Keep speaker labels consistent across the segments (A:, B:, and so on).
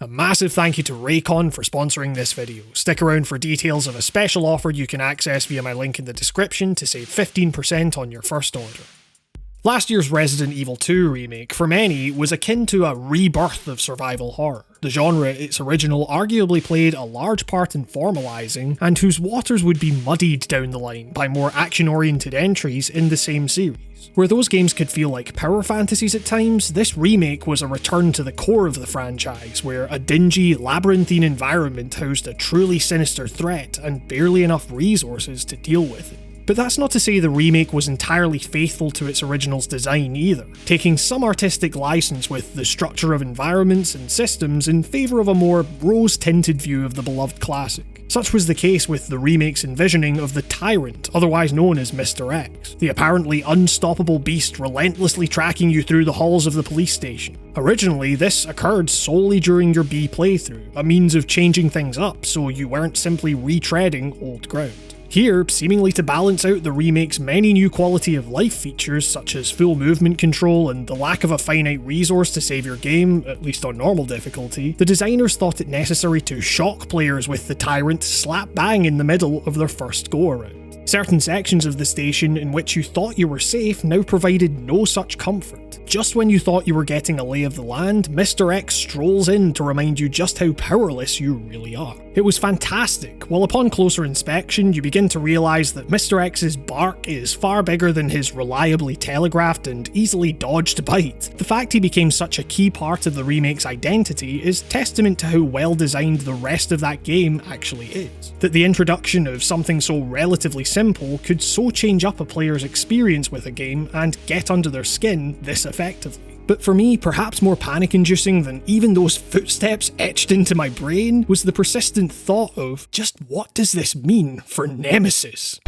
A: A massive thank you to Raycon for sponsoring this video. Stick around for details of a special offer you can access via my link in the description to save 15% on your first order. Last year's Resident Evil 2 remake, for many, was akin to a rebirth of survival horror. The genre its original arguably played a large part in formalising, and whose waters would be muddied down the line by more action-oriented entries in the same series. Where those games could feel like power fantasies at times, this remake was a return to the core of the franchise, where a dingy, labyrinthine environment housed a truly sinister threat and barely enough resources to deal with it. But that's not to say the remake was entirely faithful to its original's design either, taking some artistic license with the structure of environments and systems in favour of a more rose-tinted view of the beloved classic. Such was the case with the remake's envisioning of the Tyrant, otherwise known as Mr. X, the apparently unstoppable beast relentlessly tracking you through the halls of the police station. Originally, this occurred solely during your B playthrough, a means of changing things up so you weren't simply retreading old ground. Here, seemingly to balance out the remake's many new quality of life features such as full movement control and the lack of a finite resource to save your game, at least on normal difficulty, the designers thought it necessary to shock players with the Tyrant slap bang in the middle of their first go-around. Certain sections of the station in which you thought you were safe now provided no such comfort. Just when you thought you were getting a lay of the land, Mr. X strolls in to remind you just how powerless you really are. It was fantastic, while upon closer inspection you begin to realise that Mr. X's bark is far bigger than his reliably telegraphed and easily dodged bite. The fact he became such a key part of the remake's identity is testament to how well designed the rest of that game actually is. That the introduction of something so relatively simple could so change up a player's experience with a game and get under their skin this effectively. But for me, perhaps more panic-inducing than even those footsteps etched into my brain was the persistent thought of, just what does this mean for Nemesis?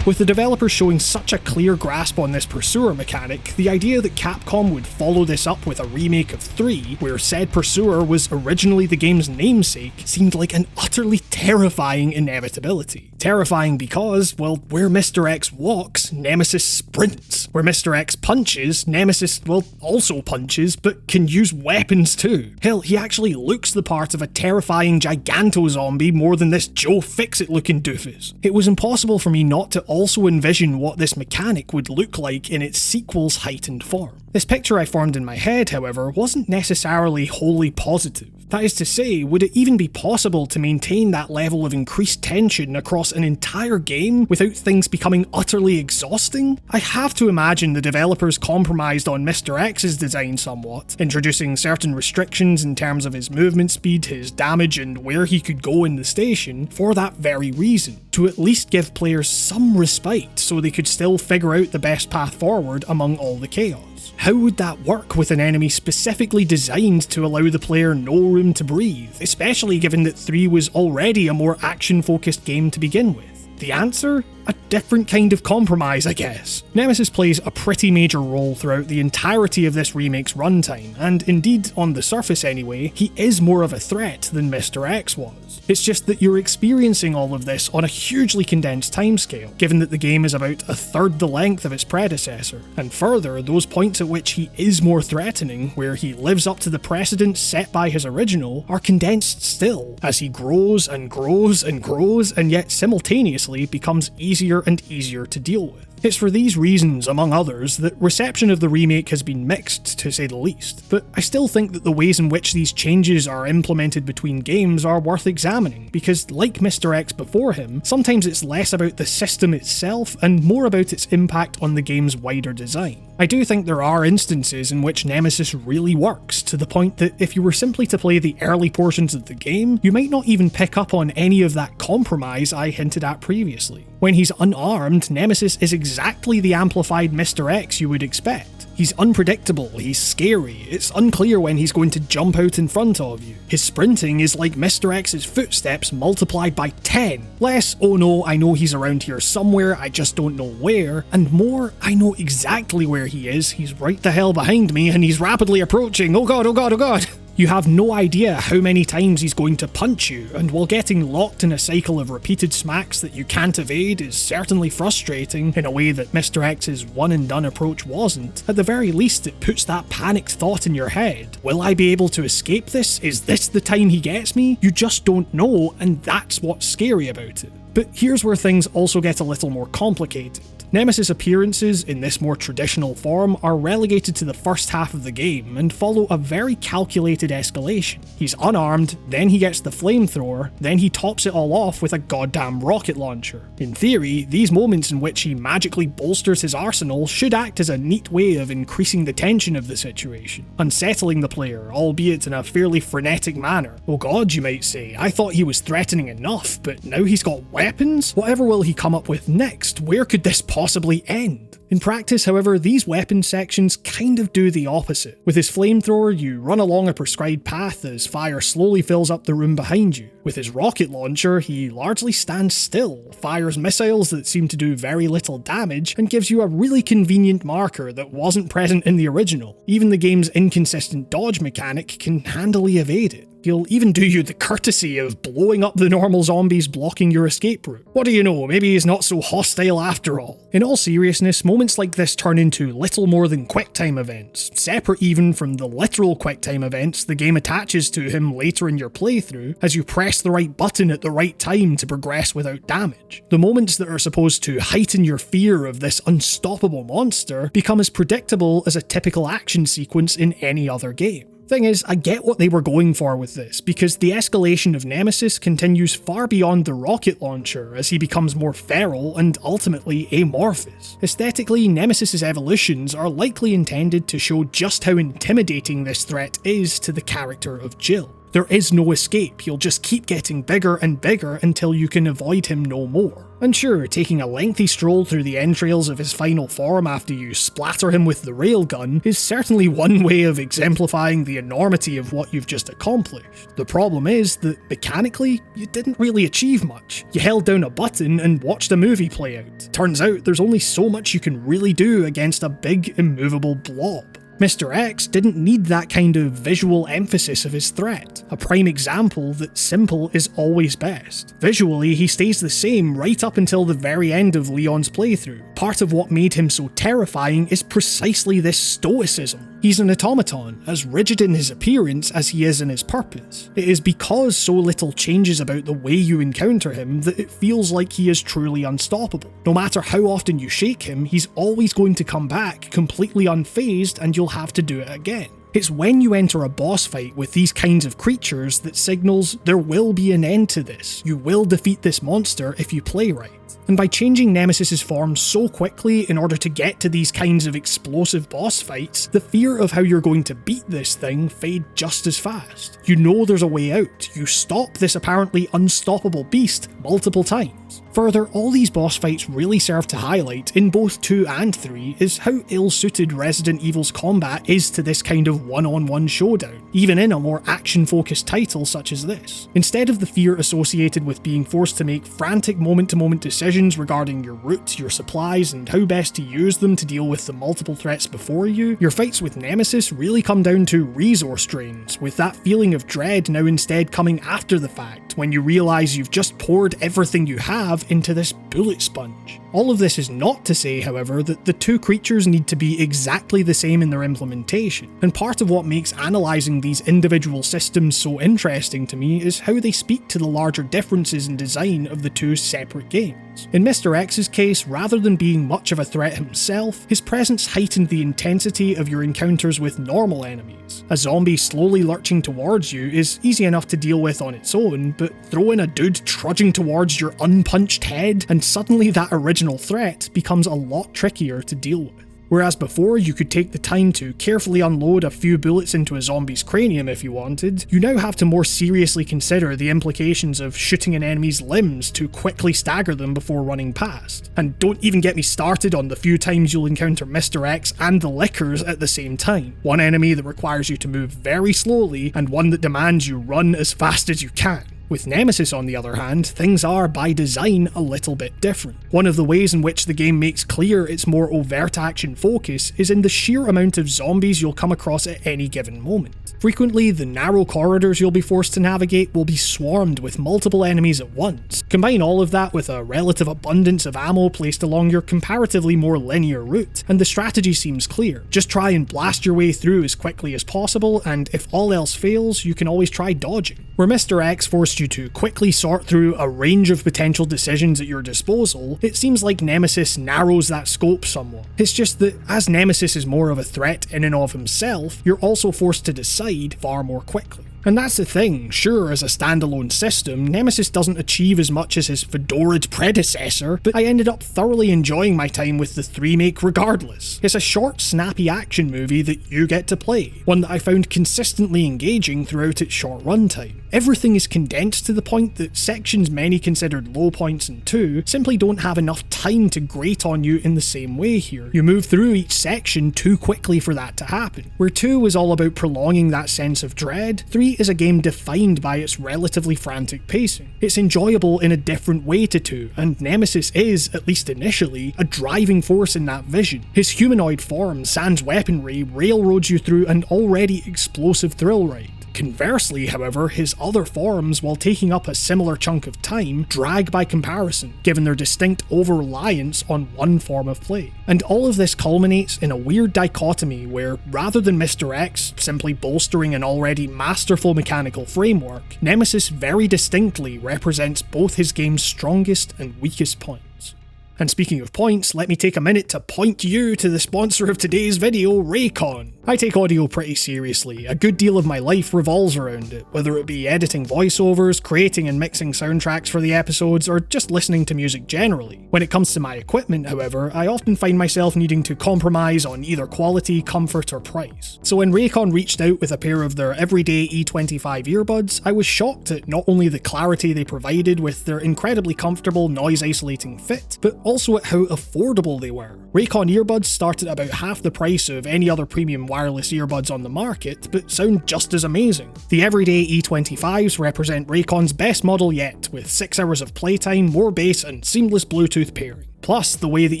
A: With the developers showing such a clear grasp on this pursuer mechanic, the idea that Capcom would follow this up with a remake of 3, where said pursuer was originally the game's namesake, seemed like an utterly terrifying inevitability. Terrifying because, well, where Mr. X walks, Nemesis sprints. Where Mr. X punches, Nemesis, well, also punches, but can use weapons too. Hell, he actually looks the part of a terrifying giganto-zombie more than this Joe Fix-It looking doofus. It was impossible for me not to also envision what this mechanic would look like in its sequel's heightened form. This picture I formed in my head, however, wasn't necessarily wholly positive. That is to say, would it even be possible to maintain that level of increased tension across an entire game without things becoming utterly exhausting? I have to imagine the developers compromised on Mr. X's design somewhat, introducing certain restrictions in terms of his movement speed, his damage, and where he could go in the station for that very reason, to at least give players some respite so they could still figure out the best path forward among all the chaos. How would that work with an enemy specifically designed to allow the player no room to breathe, especially given that 3 was already a more action-focused game to begin with? The answer? A different kind of compromise, I guess. Nemesis plays a pretty major role throughout the entirety of this remake's runtime, and indeed, on the surface anyway, he is more of a threat than Mr. X was. It's just that you're experiencing all of this on a hugely condensed timescale, given that the game is about a third the length of its predecessor, and further, those points at which he is more threatening, where he lives up to the precedent set by his original, are condensed still, as he grows and grows and grows, and yet simultaneously becomes easier and easier to deal with. It's for these reasons, among others, that reception of the remake has been mixed, to say the least, but I still think that the ways in which these changes are implemented between games are worth examining, because like Mr. X before him, sometimes it's less about the system itself and more about its impact on the game's wider design. I do think there are instances in which Nemesis really works, to the point that if you were simply to play the early portions of the game, you might not even pick up on any of that compromise I hinted at previously. When he's unarmed, Nemesis is exactly the amplified Mr. X you would expect. He's unpredictable, he's scary, it's unclear when he's going to jump out in front of you. His sprinting is like Mr. X's footsteps multiplied by 10. Less, oh no, I know he's around here somewhere, I just don't know where, and more, I know exactly where he is, he's right the hell behind me and he's rapidly approaching, oh god, oh god, oh god. You have no idea how many times he's going to punch you, and while getting locked in a cycle of repeated smacks that you can't evade is certainly frustrating in a way that Mr. X's one and done approach wasn't, at the very least it puts that panicked thought in your head. Will I be able to escape this? Is this the time he gets me? You just don't know, and that's what's scary about it. But here's where things also get a little more complicated. Nemesis appearances in this more traditional form are relegated to the first half of the game and follow a very calculated escalation. He's unarmed, then he gets the flamethrower, then he tops it all off with a goddamn rocket launcher. In theory, these moments in which he magically bolsters his arsenal should act as a neat way of increasing the tension of the situation, unsettling the player, albeit in a fairly frenetic manner. Oh god, you might say, I thought he was threatening enough, but now he's got weapons? Whatever will he come up with next? Where could this possibly end? In practice, however, these weapon sections kind of do the opposite. With his flamethrower, you run along a prescribed path as fire slowly fills up the room behind you. With his rocket launcher, he largely stands still, fires missiles that seem to do very little damage, and gives you a really convenient marker that wasn't present in the original. Even the game's inconsistent dodge mechanic can handily evade it. He'll even do you the courtesy of blowing up the normal zombies blocking your escape route. What do you know, maybe he's not so hostile after all. In all seriousness, moments like this turn into little more than quicktime events, separate even from the literal quicktime events the game attaches to him later in your playthrough as you press the right button at the right time to progress without damage. The moments that are supposed to heighten your fear of this unstoppable monster become as predictable as a typical action sequence in any other game. Thing is, I get what they were going for with this, because the escalation of Nemesis continues far beyond the rocket launcher as he becomes more feral and ultimately amorphous. Aesthetically, Nemesis's evolutions are likely intended to show just how intimidating this threat is to the character of Jill. There is no escape, you'll just keep getting bigger and bigger until you can avoid him no more. And sure, taking a lengthy stroll through the entrails of his final form after you splatter him with the railgun is certainly one way of exemplifying the enormity of what you've just accomplished. The problem is that, mechanically, you didn't really achieve much. You held down a button and watched a movie play out. Turns out there's only so much you can really do against a big, immovable blob. Mr. X didn't need that kind of visual emphasis of his threat, a prime example that simple is always best. Visually, he stays the same right up until the very end of Leon's playthrough. Part of what made him so terrifying is precisely this stoicism. He's an automaton, as rigid in his appearance as he is in his purpose. It is because so little changes about the way you encounter him that it feels like he is truly unstoppable. No matter how often you shake him, he's always going to come back completely unfazed and you'll have to do it again. It's when you enter a boss fight with these kinds of creatures that signals there will be an end to this. You will defeat this monster if you play right. And by changing Nemesis's form so quickly in order to get to these kinds of explosive boss fights, the fear of how you're going to beat this thing fade just as fast. You know there's a way out. You stop this apparently unstoppable beast multiple times. Further, all these boss fights really serve to highlight, in both 2 and 3, is how ill-suited Resident Evil's combat is to this kind of one-on-one showdown, even in a more action-focused title such as this. Instead of the fear associated with being forced to make frantic moment-to-moment decisions regarding your route, your supplies, and how best to use them to deal with the multiple threats before you, your fights with Nemesis really come down to resource drains, with that feeling of dread now instead coming after the fact, when you realise you've just poured everything you have into this bullet sponge. All of this is not to say, however, that the two creatures need to be exactly the same in their implementation, and part of what makes analysing these individual systems so interesting to me is how they speak to the larger differences in design of the two separate games. In Mr. X's case, rather than being much of a threat himself, his presence heightened the intensity of your encounters with normal enemies. A zombie slowly lurching towards you is easy enough to deal with on its own, but throw in a dude trudging towards your unpunched head, and suddenly that original threat becomes a lot trickier to deal with. Whereas before you could take the time to carefully unload a few bullets into a zombie's cranium if you wanted, you now have to more seriously consider the implications of shooting an enemy's limbs to quickly stagger them before running past. And don't even get me started on the few times you'll encounter Mr. X and the Lickers at the same time. One enemy that requires you to move very slowly, and one that demands you run as fast as you can. With Nemesis, on the other hand, things are, by design, a little bit different. One of the ways in which the game makes clear its more overt action focus is in the sheer amount of zombies you'll come across at any given moment. Frequently, the narrow corridors you'll be forced to navigate will be swarmed with multiple enemies at once. Combine all of that with a relative abundance of ammo placed along your comparatively more linear route, and the strategy seems clear. Just try and blast your way through as quickly as possible, and if all else fails, you can always try dodging. Where Mr. X forced you to quickly sort through a range of potential decisions at your disposal, it seems like Nemesis narrows that scope somewhat. It's just that, as Nemesis is more of a threat in and of himself, you're also forced to decide far more quickly. And that's the thing, sure, as a standalone system, Nemesis doesn't achieve as much as his fedorid predecessor, but I ended up thoroughly enjoying my time with the 3 remake regardless. It's a short, snappy action movie that you get to play, one that I found consistently engaging throughout its short runtime. Everything is condensed to the point that sections many considered low points in 2 simply don't have enough time to grate on you in the same way here. You move through each section too quickly for that to happen. Where 2 was all about prolonging that sense of dread, 3 is a game defined by its relatively frantic pacing. It's enjoyable in a different way to 2, and Nemesis is, at least initially, a driving force in that vision. His humanoid form, sans weaponry, railroads you through an already explosive thrill ride. Conversely, however, his other forms, while taking up a similar chunk of time, drag by comparison, given their distinct over-reliance on one form of play. And all of this culminates in a weird dichotomy where, rather than Mr. X simply bolstering an already masterful mechanical framework, Nemesis very distinctly represents both his game's strongest and weakest points. And speaking of points, let me take a minute to point you to the sponsor of today's video, Raycon. I take audio pretty seriously. A good deal of my life revolves around it, whether it be editing voiceovers, creating and mixing soundtracks for the episodes, or just listening to music generally. When it comes to my equipment, however, I often find myself needing to compromise on either quality, comfort, or price. So when Raycon reached out with a pair of their everyday E25 earbuds, I was shocked at not only the clarity they provided with their incredibly comfortable noise-isolating fit, but also at how affordable they were. Raycon earbuds start at about half the price of any other premium wireless earbuds on the market, but sound just as amazing. The everyday E25s represent Raycon's best model yet, with 6 hours of playtime, more bass, and seamless Bluetooth pairing. Plus, the way the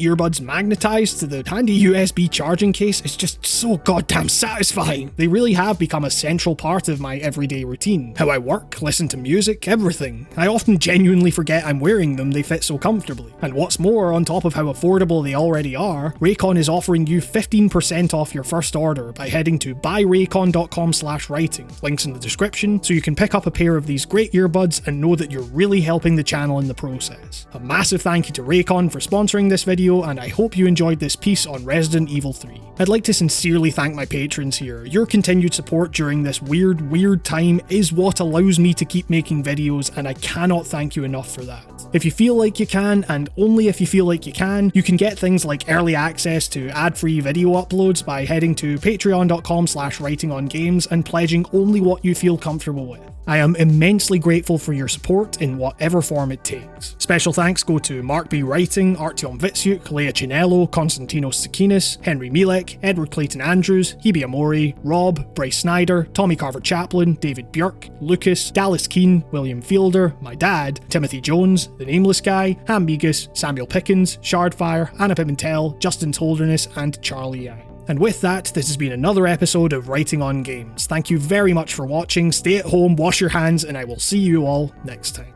A: earbuds magnetize to the handy USB charging case is just so goddamn satisfying. They really have become a central part of my everyday routine. How I work, listen to music, everything. I often genuinely forget I'm wearing them, they fit so comfortably. And what's more, on top of how affordable they already are, Raycon is offering you 15% off your first order by heading to buyraycon.com/writing. Links in the description, so you can pick up a pair of these great earbuds and know that you're really helping the channel in the process. A massive thank you to Raycon for sponsoring this video, and I hope you enjoyed this piece on Resident Evil 3. I'd like to sincerely thank my patrons here. Your continued support during this weird time is what allows me to keep making videos, and I cannot thank you enough for that. If you feel like you can, and only if you feel like you can get things like early access to ad-free video uploads by heading to patreon.com/writingongames and pledging only what you feel comfortable with. I am immensely grateful for your support in whatever form it takes. Special thanks go to Mark B. Writing, Artyom Vitsyuk, Leah Chinello, Konstantinos Sakinis, Henry Milek, Edward Clayton Andrews, Hebe Amori, Rob, Bryce Snyder, Tommy Carver-Chaplin, David Björk, Lucas, Dallas Keane, William Fielder, my dad, Timothy Jones, The Nameless Guy, Ham Migas, Samuel Pickens, Shardfire, Anna Pimentel, Justin's Holderness, and Charlie Yang. And with that, this has been another episode of Writing on Games. Thank you very much for watching, stay at home, wash your hands, and I will see you all next time.